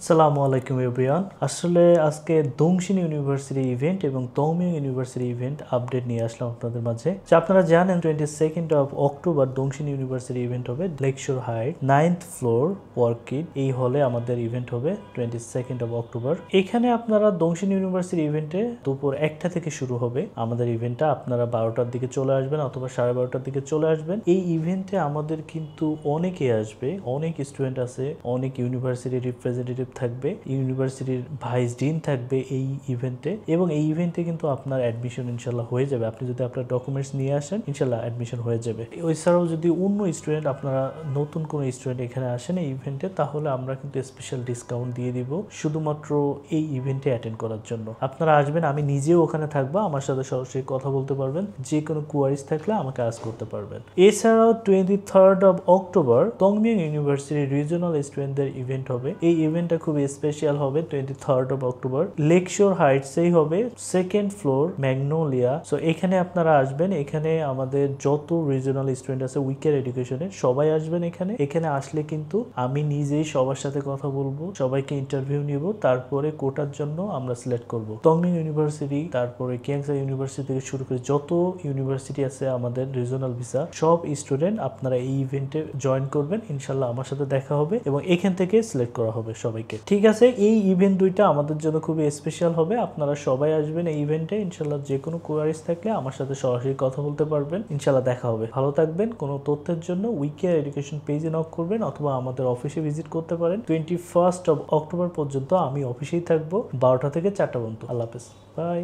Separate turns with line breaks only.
আসসালামু আলাইকুম এভরিওয়ান। আসলে আজকে দংশিন ইউনিভার্সিটি ইভেন্ট এবং তৌমিং ইউনিভার্সিটি ইভেন্ট আপডেট নিয়ে আসলাম আপনাদের মাঝে। আপনারা জানেন 22nd অফ অক্টোবর দংশিন ইউনিভার্সিটি ইভেন্ট হবে লেকশোর হাইট 9th ফ্লোর ওয়ার্কিট এই হলে আমাদের ইভেন্ট হবে 22nd অফ অক্টোবর। এখানে আপনারা দংশিন ইউনিভার্সিটি ইভেন্টে দুপুর 1টা থেকে শুরু হবে আমাদের ইভেন্টটা। আপনারা 12টার দিকে চলে আসবেন অথবা 12:30টার দিকে চলে আসবেন। এই ইভেন্টে আমাদের কিন্তু অনেকে আসবে, অনেক স্টুডেন্ট আছে, অনেক ইউনিভার্সিটি রিপ্রেজেন্টেটিভ থাকবে, ইউনিভার্সিটির ভাইস ডিন থাকবে এই ইভেন্টে এবং এই ইভেন্টে কিন্তু আপনার অ্যাডমিশন ইনশাল্লাহ হয়ে যাবে। আপনি যদি আপনার ডকুমেন্টস নিয়ে আসেন ইনশাল্লাহ অ্যাডমিশন হয়ে যাবে। এছাড়াও যদি অন্য স্টুডেন্ট আপনারা নতুন কোনো স্টুডেন্ট এখানে আসেন এই ইভেন্টে তাহলে আমরা কিন্তু স্পেশাল ডিসকাউন্ট দিয়ে দিব শুধুমাত্র এই ইভেন্টে অ্যাটেন্ড করার জন্য। আপনারা আসবেন, আমি নিজেও ওখানে থাকবো, আমার সাথে সরাসরি কথা বলতে পারবেন, যে কোনো কোয়ারিজ থাকলে আমাকে আস্ক করতে পারবেন। এছাড়াও 23rd অফ অক্টোবর তংমিং ইউনিভার্সিটি রিজিওনাল স্টুডেন্টদের ইভেন্ট হবে। এই ইভেন্টটা খুবই স্পেশাল হবে 23rd অফ অক্টোবর লেকশোর হাইটসেই হবে, 2nd ফ্লোর ম্যাগনোলিয়া। সো এখানে আপনারা আসবেন, এখানে আমাদের যত রিজিওনাল স্টুডেন্ট আছে উইকের এডুকেশনের সবাই আসবেন। এখানে আসলে কিন্তু আমি নিজেই সবার সাথে কথা বলবো, সবাইকে ইন্টারভিউ নিব, তারপরে কোটার জন্য আমরা সিলেক্ট করব। তংমিং ইউনিভার্সিটি, তারপরে কিয়াংসা ইউনিভার্সিটি থেকে শুরু করে যত ইউনিভার্সিটি আছে আমাদের রিজিওনাল ভিসা সব স্টুডেন্ট আপনারা এই ইভেন্টে জয়েন করবেন। ইনশাল্লাহ আমার সাথে দেখা হবে এবং এখান থেকে সিলেক্ট করা হবে সবাইকে। ঠিক আছে, এই ইভেন্ট দুইটা আমাদের জন্য খুবই স্পেশাল হবে। আপনারা সবাই আসবেন এই ইভেন্টে। ইনশাল্লাহ যে কোনো কোয়ারিজ থাকলে আমার সাথে সরাসরি কথা বলতে পারবেন। ইনশাল্লাহ দেখা হবে। ভালো থাকবেন। কোনো তথ্যের জন্য উইকেয়ার এডুকেশন পেজে নক করবেন অথবা আমাদের অফিসে ভিজিট করতে পারেন। 21st অফ অক্টোবর পর্যন্ত আমি অফিসেই থাকবো 12টা থেকে 4টা পর্যন্ত। আল্লাহ হাফেজ, বাই।